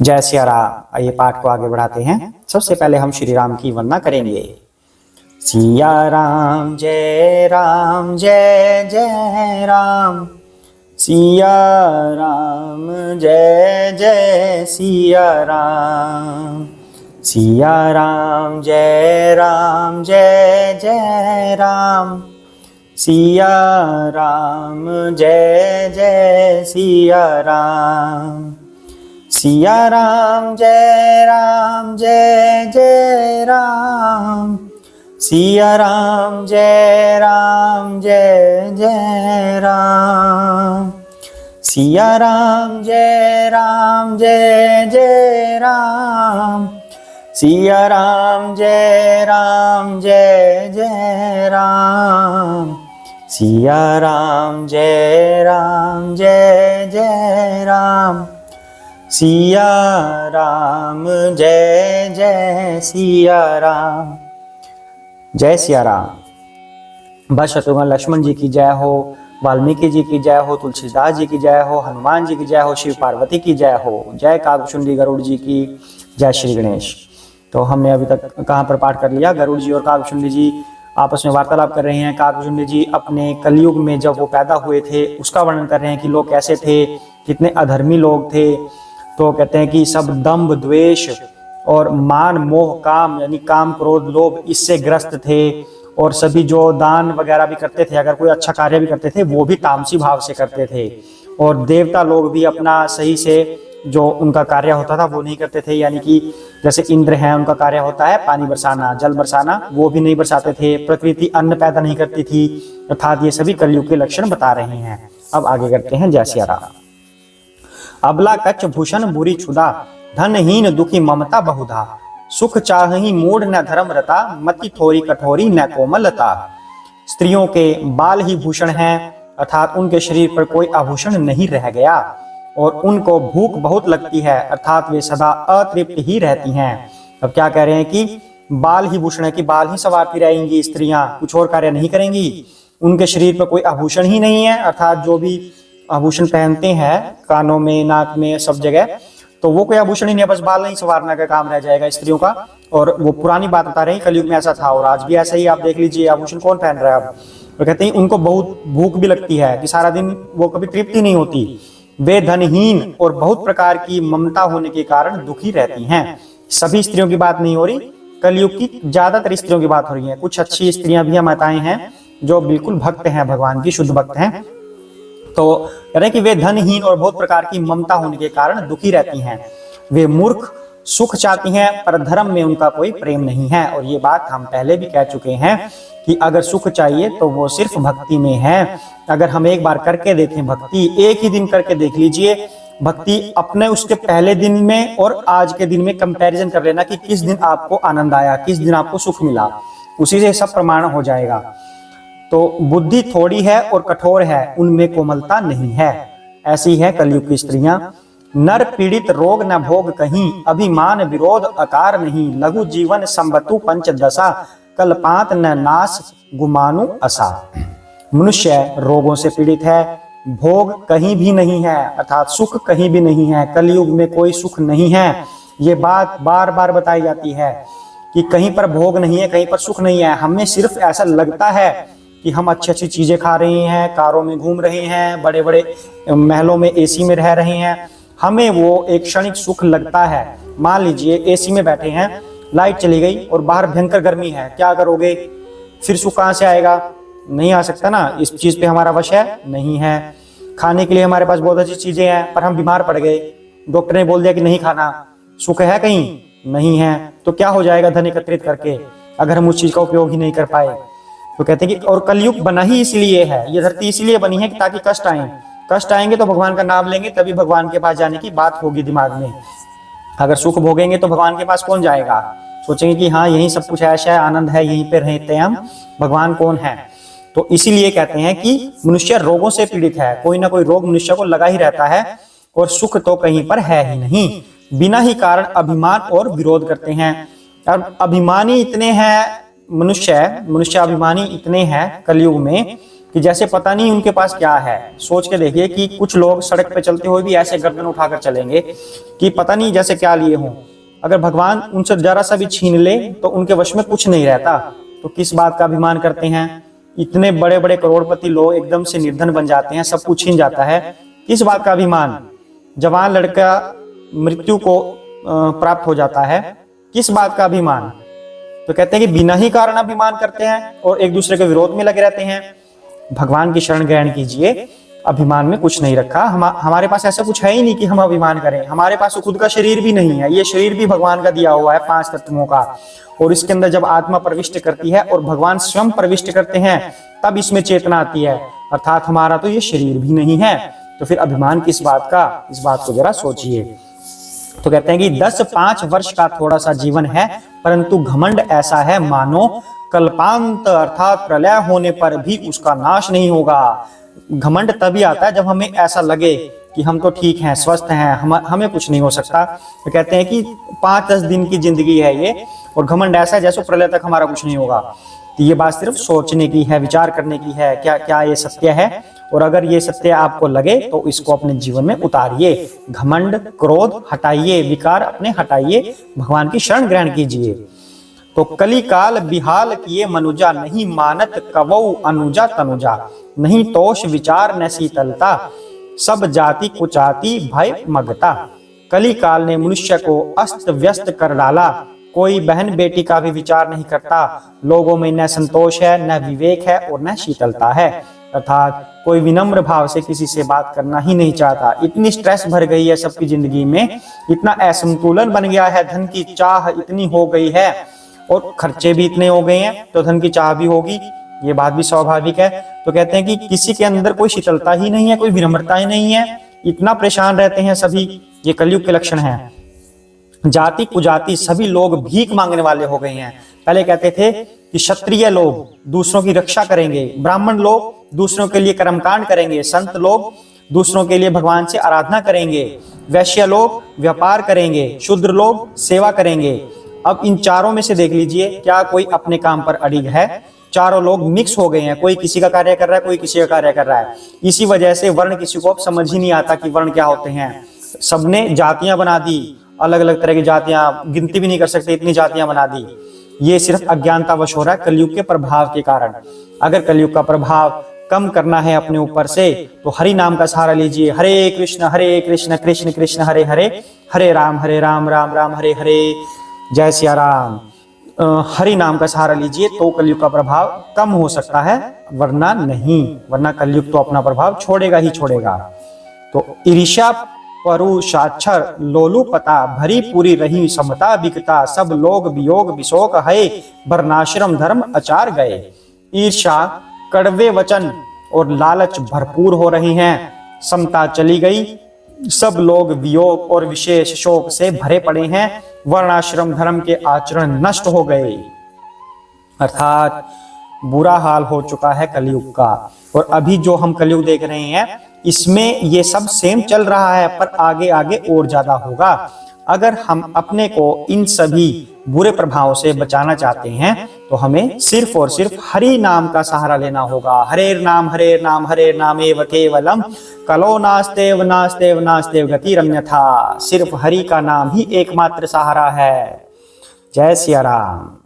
जय सिया राम। आइए पाठ को आगे बढ़ाते हैं। सबसे पहले हम श्री राम की वंदना करेंगे। सिया राम जय जय राम, सिया राम जय जय सिया राम, सिया राम जय जय राम, सिया राम जय जय सिया राम, सिया राम जय जय राम, सिया राम जय जय राम, सिया राम जय जय राम, सिया राम जय जय राम, सिया राम जय जय राम, सिया राम जय जय सिया राम। जय सिया राम। बस शत्रुघ्न लक्ष्मण जी की जय हो, वाल्मीकि जी की जय हो, तुलसीदास जी की जय हो, हनुमान जी की जय हो, शिव पार्वती की जय हो, जय काकभुषुंडी गरुड़ जी की जय श्री गणेश। तो हमने अभी तक कहाँ पर पाठ कर लिया? गरुड़ जी और काकभुषुंडी जी आपस में वार्तालाप कर रहे हैं। काकभुषुंडी जी अपने कलयुग में जब वो पैदा हुए थे उसका वर्णन कर रहे हैं कि लोग कैसे थे, कितने अधर्मी लोग थे। तो कहते हैं कि सब दंभ द्वेष और मान मोह काम यानी काम क्रोध लोभ इससे ग्रस्त थे, और सभी जो दान वगैरह भी करते थे, अगर कोई अच्छा कार्य भी करते थे वो भी तामसी भाव से करते थे, और देवता लोग भी अपना सही से जो उनका कार्य होता था वो नहीं करते थे। यानी कि जैसे इंद्र हैं, उनका कार्य होता है पानी बरसाना, जल बरसाना, वो भी नहीं बरसाते थे। प्रकृति अन्न पैदा नहीं करती थी, अर्थात ये सभी कलयुग के लक्षण बता रहे हैं। अब आगे करते हैं। जय सिया राम। अबला कच्च भूषण बुरी छुदा, धनहीन दुखी ममता बहुधा, सुख चाहही मूढ़ न धर्म रता, मति थोरी कठोरी न कोमलता। स्त्रियों के बाल ही भूषण हैं, अर्थात उनके शरीर पर कोई आभूषण नहीं रह गया, और उनको भूख बहुत लगती है, अर्थात वे सदा अतृप्त ही रहती हैं। अब क्या कह रहे हैं कि बाल ही भूषण है, कि बाल ही संवारती रहेंगी स्त्रियां, कुछ और कार्य नहीं करेंगी। उनके शरीर पर कोई आभूषण ही नहीं है, अर्थात जो भी आभूषण पहनते हैं कानों में, नाक में, सब जगह, तो वो कोई आभूषण ही नहीं है, बस बाल नहीं संवारने का काम रह जाएगा स्त्रियों का। और वो पुरानी बात बता रहे हैं, कलयुग में ऐसा था और आज भी ऐसा ही। आप देख लीजिए आभूषण कौन पहन रहा है अब। वो कहते हैं उनको बहुत भूख भी लगती है, कि सारा दिन वो कभी तृप्ति नहीं होती। वे धनहीन और बहुत प्रकार की ममता होने के कारण दुखी रहती हैं। सभी स्त्रियों की बात नहीं हो रही, कलयुग की ज्यादातर स्त्रियों की बात हो रही है। कुछ अच्छी स्त्रियां भी माताएं हैं जो बिल्कुल भक्त हैं, भगवान की शुद्ध भक्त हैं। तो कह रहे हैं कि वे धनहीन और बहुत प्रकार की ममता होने के कारण दुखी रहती हैं। वे मूर्ख सुख चाहती हैं, पर धर्म में उनका कोई प्रेम नहीं है। और ये बात हम पहले भी कह चुके हैं कि अगर सुख चाहिए तो वो सिर्फ भक्ति में है। अगर हम एक बार करके देखें भक्ति, एक ही दिन करके देख लीजिए भक्ति, अपने उसके पहले दिन में और आज के दिन में कंपैरिजन कर लेना कि किस दिन आपको आनंद आया, किस दिन आपको सुख मिला, उसी से सब प्रमाण हो जाएगा। तो बुद्धि थोड़ी है और कठोर है, उनमें कोमलता नहीं है। ऐसी है कलयुग की स्त्रियां। नर पीड़ित रोग न भोग कहीं, अभिमान विरोध आकार नहीं, लघु जीवन संबतु पंचदशा, कल्पांत न नाश गुमानु असा। मनुष्य रोगों से पीड़ित है, भोग कहीं भी नहीं है, अर्थात सुख कहीं भी नहीं है। कलयुग में कोई सुख नहीं है। ये बात बार बार बताई जाती है कि कहीं पर भोग नहीं है, कहीं पर सुख नहीं है। हमें सिर्फ ऐसा लगता है कि हम अच्छी अच्छी चीजें खा रहे हैं, कारों में घूम रहे हैं, बड़े बड़े महलों में एसी में रह रहे हैं, हमें वो एक क्षणिक सुख लगता है। मान लीजिए एसी में बैठे हैं, लाइट चली गई और बाहर भयंकर गर्मी है, क्या करोगे? फिर सुख कहाँ से आएगा? नहीं आ सकता ना। इस चीज पे हमारा वश है नहीं है। खाने के लिए हमारे पास बहुत अच्छी चीजें हैं, पर हम बीमार पड़ गए, डॉक्टर ने बोल दिया कि नहीं खाना, सुख है कहीं? नहीं है। तो क्या हो जाएगा धन एकत्रित करके, अगर हम उस चीज का उपयोग ही नहीं कर पाए? तो कहते हैं कि और कलयुग बना ही इसलिए है, ये धरती इसलिए बनी है कि ताकि कष्ट आए। कष्ट आएंगे तो भगवान का नाम लेंगे, तभी भगवान के पास जाने की बात होगी दिमाग में। अगर सुख भोगेंगे तो भगवान के पास कौन जाएगा? सोचेंगे कि हाँ यही सब कुछ ऐसा है, आनंद है, यहीं पे रहते हैं हम, भगवान कौन है? तो इसीलिए कहते हैं कि मनुष्य रोगों से पीड़ित है, कोई ना कोई रोग मनुष्य को लगा ही रहता है, और सुख तो कहीं पर है ही नहीं। बिना ही कारण अभिमान और विरोध करते हैं। और अभिमानी इतने हैं मनुष्य अभिमानी इतने हैं कलयुग में कि जैसे पता नहीं उनके पास क्या है। सोच के देखिए कि कुछ लोग सड़क पे चलते हुए भी ऐसे गर्दन उठाकर चलेंगे कि पता नहीं जैसे क्या लिए हों। अगर भगवान उनसे जरा सा भी छीन ले तो उनके वश में कुछ नहीं रहता। तो किस बात का अभिमान करते हैं? इतने बड़े बड़े करोड़पति लोग एकदम से निर्धन बन जाते हैं, सब कुछ छीन जाता है, किस बात का अभिमान? जवान लड़का मृत्यु को प्राप्त हो जाता है, किस बात का अभिमान? तो कहते हैं कि बिना ही कारण अभिमान करते हैं और एक दूसरे के विरोध में लगे रहते हैं। भगवान की शरण ग्रहण कीजिए, अभिमान में कुछ नहीं रखा। हमारे पास ऐसा कुछ है ही नहीं कि हम अभिमान करें। हमारे पास खुद का शरीर भी नहीं है, ये शरीर भी भगवान का दिया हुआ है 5 तत्वों का, और इसके अंदर जब आत्मा प्रविष्ट करती है और भगवान स्वयं प्रविष्ट करते हैं तब इसमें चेतना आती है, अर्थात हमारा तो ये शरीर भी नहीं है। तो फिर अभिमान किस बात का? इस बात को जरा सोचिए। तो कहते हैं कि 10-5 वर्ष का थोड़ा सा जीवन है, परंतु घमंड ऐसा है मानो कल्पांत अर्थात प्रलय होने पर भी उसका नाश नहीं होगा। घमंड तभी आता है जब हमें ऐसा लगे कि हम तो ठीक हैं, स्वस्थ हैं, हमें कुछ नहीं हो सकता। तो कहते हैं कि 5-10 दिन की जिंदगी है ये, और घमंड ऐसा है जैसे प्रलय तक हमारा कुछ नहीं होगा। तो ये बात सिर्फ सोचने की है, विचार करने की है, क्या क्या ये सत्य है? और अगर ये सत्य आपको लगे तो इसको अपने जीवन में उतारिए। घमंड, क्रोध हटाइए, विकार अपने हटाइए, भगवान की शरण ग्रहण कीजिए। तो कली काल बिहाल किए मनुजा, नहीं मानत कवौ अनुजा तनुजा, नहीं तोष विचार न शीतलता, सब जाति कुचाती भय मगता। कली काल ने मनुष्य को अस्त व्यस्त कर डाला, कोई बहन बेटी का भी विचार नहीं करता, लोगों में न संतोष है, न विवेक है और न शीतलता है, अर्थात कोई विनम्र भाव से किसी से बात करना ही नहीं चाहता। इतनी स्ट्रेस भर गई है सबकी जिंदगी में, इतना असंतुलन बन गया है, धन की चाह इतनी हो गई है और खर्चे भी इतने हो गए हैं, तो धन की चाह भी होगी, ये बात भी स्वाभाविक है। तो कहते हैं कि किसी के अंदर कोई शीतलता ही नहीं है, कोई विनम्रता ही नहीं है, इतना परेशान रहते हैं सभी। ये कलयुग के लक्षण हैं। जाति कुजाति सभी लोग भीख मांगने वाले हो गए हैं। पहले कहते थे कि क्षत्रिय लोग दूसरों की रक्षा करेंगे, ब्राह्मण लोग दूसरों के लिए कर्मकांड करेंगे, संत लोग दूसरों के लिए भगवान से आराधना करेंगे, वैश्य लोग व्यापार करेंगे, शूद्र लोग सेवा करेंगे। अब इन चारों में से देख लीजिए क्या कोई अपने काम पर अडिग है? चारों लोग मिक्स हो गए हैं, कोई किसी का कार्य कर रहा है, कोई किसी का कार्य कर रहा है। इसी वजह से वर्ण किसी को अब समझ ही नहीं आता कि वर्ण क्या होते हैं। सबने जातियां बना दी, अलग अलग तरह की जातियां, गिनती भी नहीं कर सकते, इतनी जातियां बना दी। ये सिर्फ अज्ञानतावश हो रहा है कलयुग के प्रभाव के कारण। अगर कलयुग का प्रभाव कम करना है अपने ऊपर से तो हरि नाम का सहारा लीजिए। हरे कृष्ण कृष्ण कृष्ण हरे हरे, हरे राम राम राम हरे हरे। जय सिया राम। हरि नाम का सहारा लीजिए तो कलयुग का प्रभाव कम हो सकता है, वरना नहीं, वरना कलयुग तो अपना प्रभाव छोड़ेगा ही छोड़ेगा। तो ईर्ष्या परुषाक्षर लोलुपता, भरी पूरी रही समता बिकता, सब लोग वियोग विशोक है, वर्णाश्रम धर्म आचार गए। ईर्ष्या, कड़वे वचन और लालच भरपूर हो रही हैं, समता चली गई, सब लोग वियोग और विशेष शोक से भरे पड़े हैं, वर्णाश्रम धर्म के आचरण नष्ट हो गए, अर्थात बुरा हाल हो चुका है कलयुग का। और अभी जो हम कलयुग देख रहे हैं इसमें ये सब सेम चल रहा है, पर आगे आगे और ज्यादा होगा। अगर हम अपने को इन सभी बुरे प्रभावों से बचाना चाहते हैं तो हमें सिर्फ और सिर्फ हरि नाम का सहारा लेना होगा। हरे नाम एव केवलम, कलो नास्तेव नास्तेव नास्तेव गतिरन्यथा। सिर्फ हरि का नाम ही एकमात्र सहारा है। जय सिया राम।